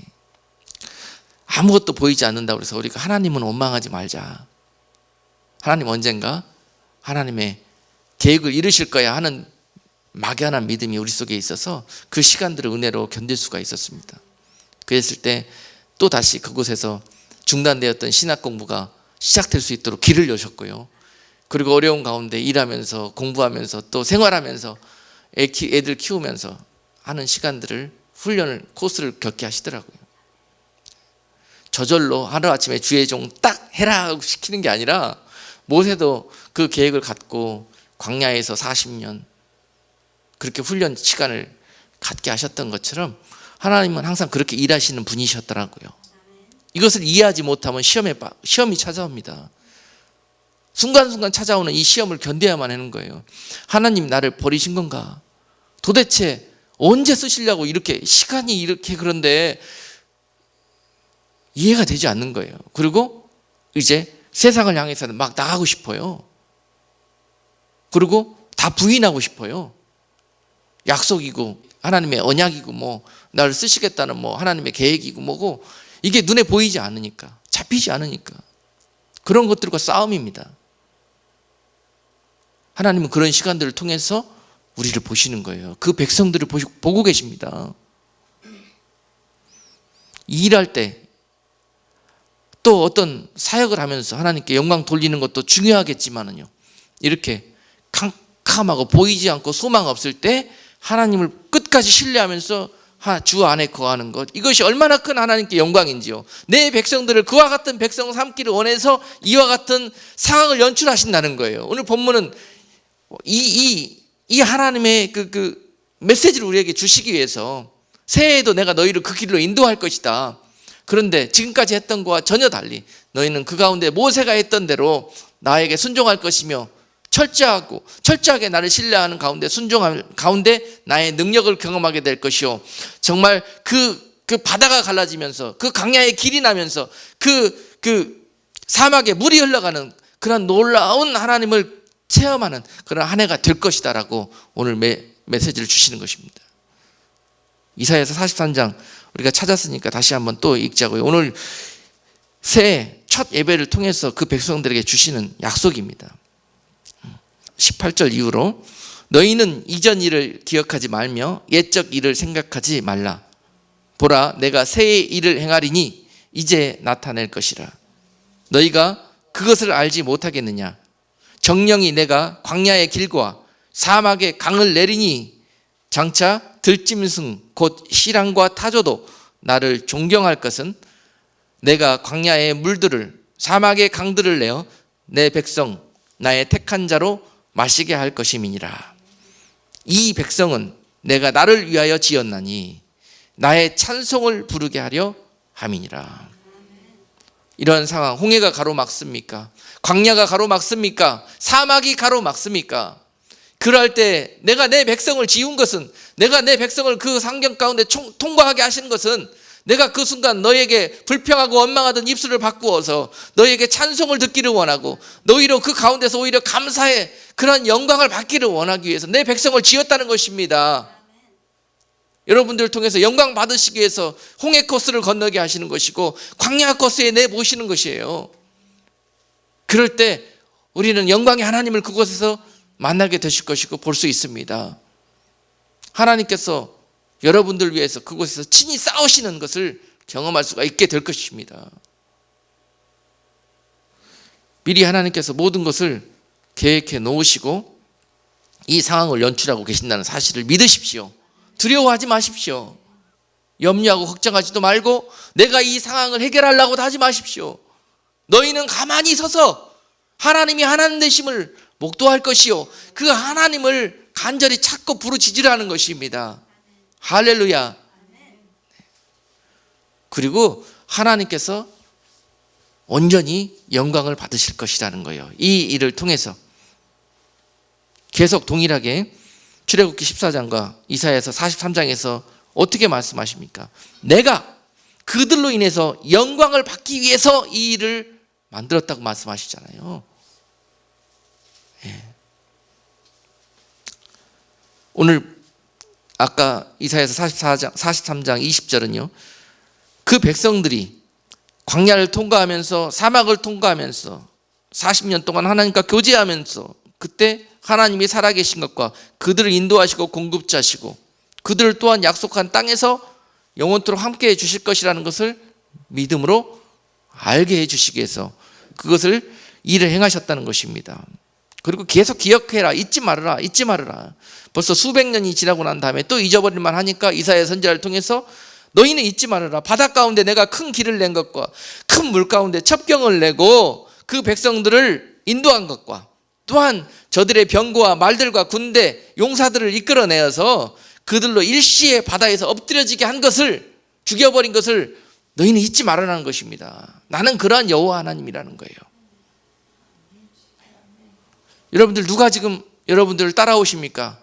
아무것도 보이지 않는다고 해서 우리가 하나님은 원망하지 말자. 하나님 언젠가 하나님의 계획을 이루실 거야 하는 막연한 믿음이 우리 속에 있어서 그 시간들을 은혜로 견딜 수가 있었습니다. 그랬을 때 또 다시 그곳에서 중단되었던 신학 공부가 시작될 수 있도록 길을 여셨고요. 그리고 어려운 가운데 일하면서 공부하면서 또 생활하면서 애들 키우면서 하는 시간들을, 훈련을, 코스를 겪게 하시더라고요. 저절로 하루아침에 주의 종 딱 해라 시키는 게 아니라, 모세도 그 계획을 갖고 광야에서 40년 그렇게 훈련 시간을 갖게 하셨던 것처럼 하나님은 항상 그렇게 일하시는 분이셨더라고요. 이것을 이해하지 못하면 시험이 찾아옵니다. 순간순간 찾아오는 이 시험을 견뎌야만 하는 거예요. 하나님 나를 버리신 건가? 도대체 언제 쓰시려고 이렇게 시간이 이렇게 그런데 이해가 되지 않는 거예요. 그리고 이제 세상을 향해서는 막 나가고 싶어요. 그리고 다 부인하고 싶어요. 약속이고 하나님의 언약이고 뭐 나를 쓰시겠다는 뭐 하나님의 계획이고 뭐고 이게 눈에 보이지 않으니까, 잡히지 않으니까 그런 것들과 싸움입니다. 하나님은 그런 시간들을 통해서 우리를 보시는 거예요. 그 백성들을 보고 계십니다. 일할 때 또 어떤 사역을 하면서 하나님께 영광 돌리는 것도 중요하겠지만은요, 이렇게 캄캄하고 보이지 않고 소망 없을 때 하나님을 끝까지 신뢰하면서 주 안에 거하는 것, 이것이 얼마나 큰 하나님께 영광인지요. 내 백성들을 그와 같은 백성 삼기를 원해서 이와 같은 상황을 연출하신다는 거예요. 오늘 본문은 이 하나님의 그 메시지를 우리에게 주시기 위해서 새해에도 내가 너희를 그 길로 인도할 것이다. 그런데 지금까지 했던 것과 전혀 달리 너희는 그 가운데 모세가 했던 대로 나에게 순종할 것이며 철저하게 나를 신뢰하는 가운데 순종할 가운데 나의 능력을 경험하게 될 것이요, 정말 그 바다가 갈라지면서 그 강야의 길이 나면서 그 사막에 물이 흘러가는 그런 놀라운 하나님을 체험하는 그런 한 해가 될 것이다라고 오늘 메시지를 주시는 것입니다. 이사야서 43장 우리가 찾았으니까 다시 한번 또 읽자고요. 오늘 새해 첫 예배를 통해서 그 백성들에게 주시는 약속입니다. 18절 이후로 너희는 이전 일을 기억하지 말며 옛적 일을 생각하지 말라. 보라, 내가 새해 일을 행하리니 이제 나타낼 것이라. 너희가 그것을 알지 못하겠느냐? 정령이 내가 광야의 길과 사막의 강을 내리니 장차 들짐승 곧 시랑과 타조도 나를 존경할 것은 내가 광야의 물들을 사막의 강들을 내어 내 백성 나의 택한 자로 마시게 할 것임이니라. 이 백성은 내가 나를 위하여 지었나니 나의 찬송을 부르게 하려 함이니라. 이런 상황, 홍해가 가로막습니까? 광야가 가로막습니까? 사막이 가로막습니까? 그럴 때 내가 내 백성을 지은 것은, 내가 내 백성을 그 상경 가운데 통과하게 하신 것은 내가 그 순간 너에게 불평하고 원망하던 입술을 바꾸어서 너에게 찬송을 듣기를 원하고 너희로 그 가운데서 오히려 감사의 그런 영광을 받기를 원하기 위해서 내 백성을 지었다는 것입니다. 여러분들을 통해서 영광 받으시기 위해서 홍해 코스를 건너게 하시는 것이고 광야 코스에 내모시는 것이에요. 그럴 때 우리는 영광의 하나님을 그곳에서 만나게 되실 것이고 볼 수 있습니다. 하나님께서 여러분들 위해서 그곳에서 친히 싸우시는 것을 경험할 수가 있게 될 것입니다. 미리 하나님께서 모든 것을 계획해 놓으시고 이 상황을 연출하고 계신다는 사실을 믿으십시오. 두려워하지 마십시오. 염려하고 걱정하지도 말고 내가 이 상황을 해결하려고 하지 마십시오. 너희는 가만히 서서 하나님이 하나님 되심을 목도할 것이요, 그 하나님을 간절히 찾고 부르짖으라는 것입니다. 할렐루야. 그리고 하나님께서 온전히 영광을 받으실 것이라는 거예요. 이 일을 통해서 계속 동일하게 출애굽기 14장과 이사야서 43장에서 어떻게 말씀하십니까? 내가 그들로 인해서 영광을 받기 위해서 이 일을 만들었다고 말씀하시잖아요. 예. 오늘 아까 이사야서 43장 20절은요, 그 백성들이 광야를 통과하면서 사막을 통과하면서 40년 동안 하나님과 교제하면서 그때 하나님이 살아계신 것과 그들을 인도하시고 공급자시고 그들을 또한 약속한 땅에서 영원토록 함께 해 주실 것이라는 것을 믿음으로 알게 해 주시기 위해서 그것을 일을 행하셨다는 것입니다. 그리고 계속 기억해라, 잊지 말아라, 잊지 말아라. 벌써 수백 년이 지나고 난 다음에 또 잊어버릴만 하니까 이사야 선지자를 통해서 너희는 잊지 말아라. 바다 가운데 내가 큰 길을 낸 것과 큰 물 가운데 첩경을 내고 그 백성들을 인도한 것과 또한 저들의 병거와 말들과 군대, 용사들을 이끌어내어서 그들로 일시에 바다에서 엎드려지게 한 것을, 죽여버린 것을 너희는 잊지 말아라는 것입니다. 나는 그러한 여호와 하나님이라는 거예요. 여러분들 누가 지금 여러분들을 따라오십니까?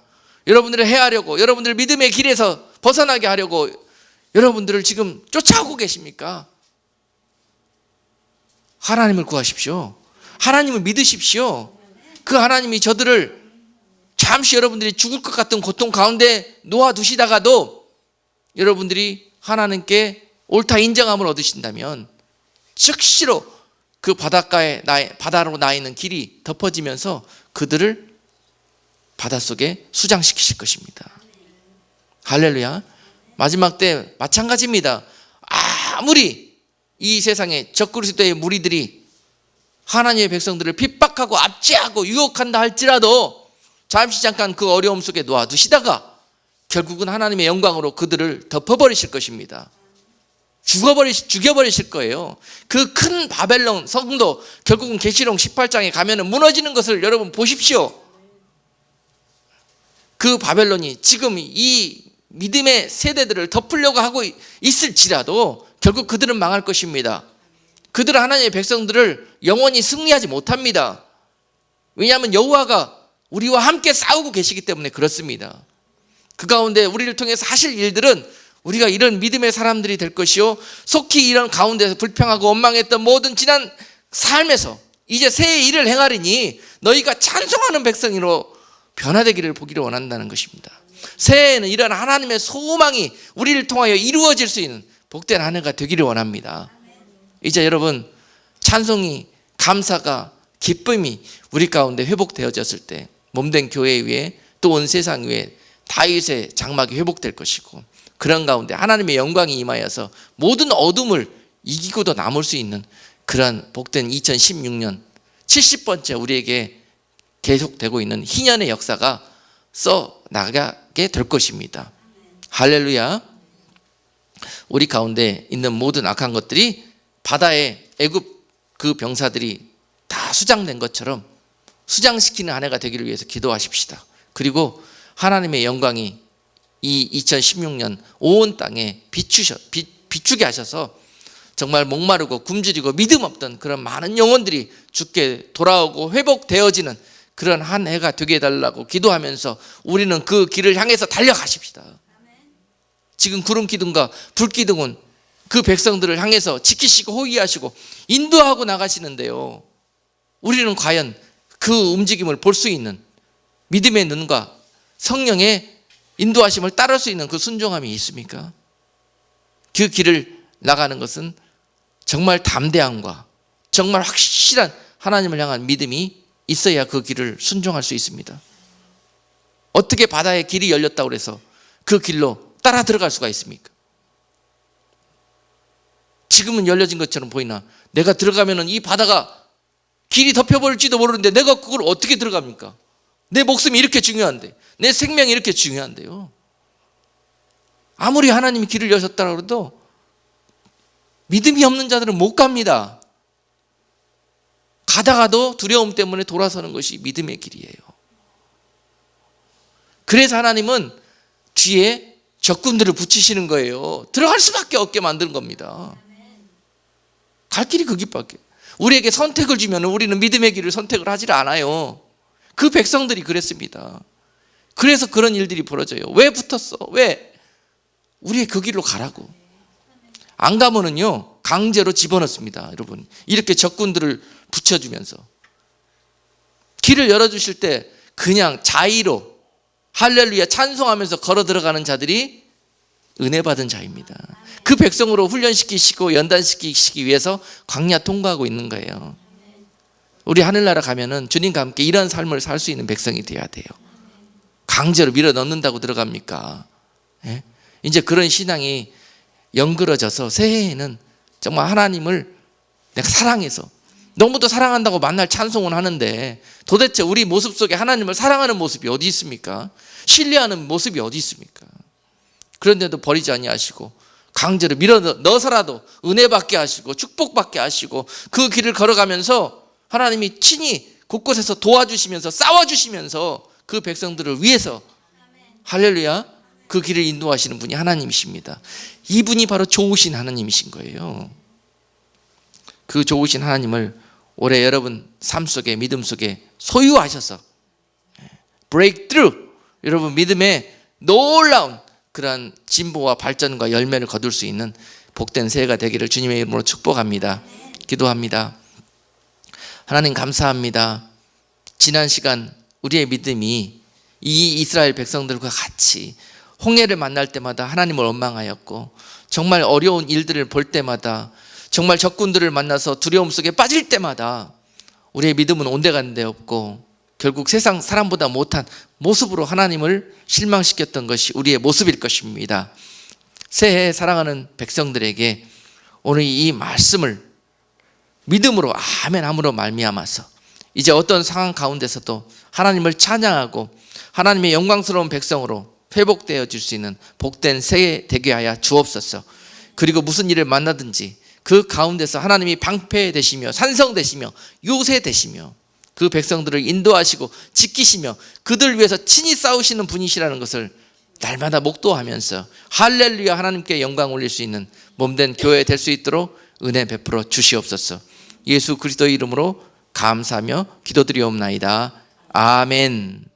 여러분들을 해하려고, 여러분들 믿음의 길에서 벗어나게 하려고 여러분들을 지금 쫓아오고 계십니까? 하나님을 구하십시오. 하나님을 믿으십시오. 그 하나님이 저들을 잠시 여러분들이 죽을 것 같은 고통 가운데 놓아두시다가도 여러분들이 하나님께 옳다 인정함을 얻으신다면 즉시로 그 바다로 나 있는 길이 덮어지면서 그들을 바닷속에 수장시키실 것입니다. 할렐루야. 마지막 때 마찬가지입니다. 아무리 이 세상에 적그리스도의 무리들이 하나님의 백성들을 핍박하고 압제하고 유혹한다 할지라도 잠시 잠깐 그 어려움 속에 놓아두시다가 결국은 하나님의 영광으로 그들을 덮어버리실 것입니다. 죽여버리실 거예요. 그 큰 바벨론 성도 결국은 계시록 18장에 가면은 무너지는 것을 여러분 보십시오. 그 바벨론이 지금 이 믿음의 세대들을 덮으려고 하고 있을지라도 결국 그들은 망할 것입니다. 그들은 하나님의 백성들을 영원히 승리하지 못합니다. 왜냐하면 여호와가 우리와 함께 싸우고 계시기 때문에 그렇습니다. 그 가운데 우리를 통해서 하실 일들은 우리가 이런 믿음의 사람들이 될 것이요, 속히 이런 가운데서 불평하고 원망했던 모든 지난 삶에서 이제 새 일을 행하리니 너희가 찬송하는 백성으로 변화되기를 보기를 원한다는 것입니다. 새해에는 이런 하나님의 소망이 우리를 통하여 이루어질 수 있는 복된 한 해가 되기를 원합니다. 이제 여러분, 찬송이, 감사가, 기쁨이 우리 가운데 회복되어졌을 때 몸된 교회 위에 또 온 세상 위에 다윗의 장막이 회복될 것이고, 그런 가운데 하나님의 영광이 임하여서 모든 어둠을 이기고도 남을 수 있는 그런 복된 2016년 70번째 우리에게 계속되고 있는 희년의 역사가 써나가게 될 것입니다. 할렐루야. 우리 가운데 있는 모든 악한 것들이 바다에 애굽 그 병사들이 다 수장된 것처럼 수장시키는 한 해가 되기를 위해서 기도하십시다. 그리고 하나님의 영광이 이 2016년 온 땅에 비추게 하셔서 정말 목마르고 굶주리고 믿음 없던 그런 많은 영혼들이 주께 돌아오고 회복되어지는 그런 한 해가 되게 해달라고 기도하면서 우리는 그 길을 향해서 달려가십시다. 지금 구름 기둥과 불 기둥은 그 백성들을 향해서 지키시고 호위하시고 인도하고 나가시는데요, 우리는 과연 그 움직임을 볼 수 있는 믿음의 눈과 성령의 인도하심을 따를 수 있는 그 순종함이 있습니까? 그 길을 나가는 것은 정말 담대함과 정말 확실한 하나님을 향한 믿음이 있어야 그 길을 순종할 수 있습니다. 어떻게 바다에 길이 열렸다고 해서 그 길로 따라 들어갈 수가 있습니까? 지금은 열려진 것처럼 보이나 내가 들어가면은 이 바다가 길이 덮여버릴지도 모르는데 내가 그걸 어떻게 들어갑니까? 내 목숨이 이렇게 중요한데, 내 생명이 이렇게 중요한데요. 아무리 하나님이 길을 여셨다고 해도 믿음이 없는 자들은 못 갑니다. 가다가도 두려움 때문에 돌아서는 것이 믿음의 길이에요. 그래서 하나님은 뒤에 적군들을 붙이시는 거예요. 들어갈 수밖에 없게 만드는 겁니다. 갈 길이 그 길밖에. 우리에게 선택을 주면 우리는 믿음의 길을 선택을 하질 않아요. 그 백성들이 그랬습니다. 그래서 그런 일들이 벌어져요. 왜 붙었어? 왜? 우리의 그 길로 가라고. 안 가면은요, 강제로 집어넣습니다. 여러분, 이렇게 적군들을 붙여주면서 길을 열어주실 때 그냥 자의로 할렐루야 찬송하면서 걸어 들어가는 자들이 은혜 받은 자입니다. 그 백성으로 훈련시키시고 연단시키시기 위해서 광야 통과하고 있는 거예요. 우리 하늘나라 가면은 주님과 함께 이런 삶을 살 수 있는 백성이 돼야 돼요. 강제로 밀어 넣는다고 들어갑니까? 예? 이제 그런 신앙이 연그러져서 새해에는 정말 하나님을 내가 사랑해서, 너무도 사랑한다고 만날 찬송은 하는데 도대체 우리 모습 속에 하나님을 사랑하는 모습이 어디 있습니까? 신뢰하는 모습이 어디 있습니까? 그런데도 버리지 아니하시고 강제로 밀어 넣어서라도 은혜 받게 하시고 축복받게 하시고 그 길을 걸어가면서 하나님이 친히 곳곳에서 도와주시면서 싸워주시면서 그 백성들을 위해서 할렐루야 그 길을 인도하시는 분이 하나님이십니다. 이분이 바로 좋으신 하나님이신 거예요. 그 좋으신 하나님을 올해 여러분 삶 속에 믿음 속에 소유하셔서 breakthrough, 여러분 믿음의 놀라운 그러한 진보와 발전과 열매를 거둘 수 있는 복된 새해가 되기를 주님의 이름으로 축복합니다. 기도합니다. 하나님 감사합니다. 지난 시간 우리의 믿음이 이 이스라엘 백성들과 같이 홍해를 만날 때마다 하나님을 원망하였고, 정말 어려운 일들을 볼 때마다, 정말 적군들을 만나서 두려움 속에 빠질 때마다 우리의 믿음은 온데간데 없고 결국 세상 사람보다 못한 모습으로 하나님을 실망시켰던 것이 우리의 모습일 것입니다. 새해 사랑하는 백성들에게 오늘 이 말씀을 믿음으로 아멘함으로 말미암아서 이제 어떤 상황 가운데서도 하나님을 찬양하고 하나님의 영광스러운 백성으로 회복되어질 수 있는 복된 새해 되게 하여 주옵소서. 그리고 무슨 일을 만나든지 그 가운데서 하나님이 방패되시며 산성되시며 요새되시며 그 백성들을 인도하시고 지키시며 그들 위해서 친히 싸우시는 분이시라는 것을 날마다 목도하면서 할렐루야 하나님께 영광 올릴 수 있는 몸된 교회 될 수 있도록 은혜 베풀어 주시옵소서. 예수 그리스도의 이름으로 감사하며 기도드리옵나이다. 아멘.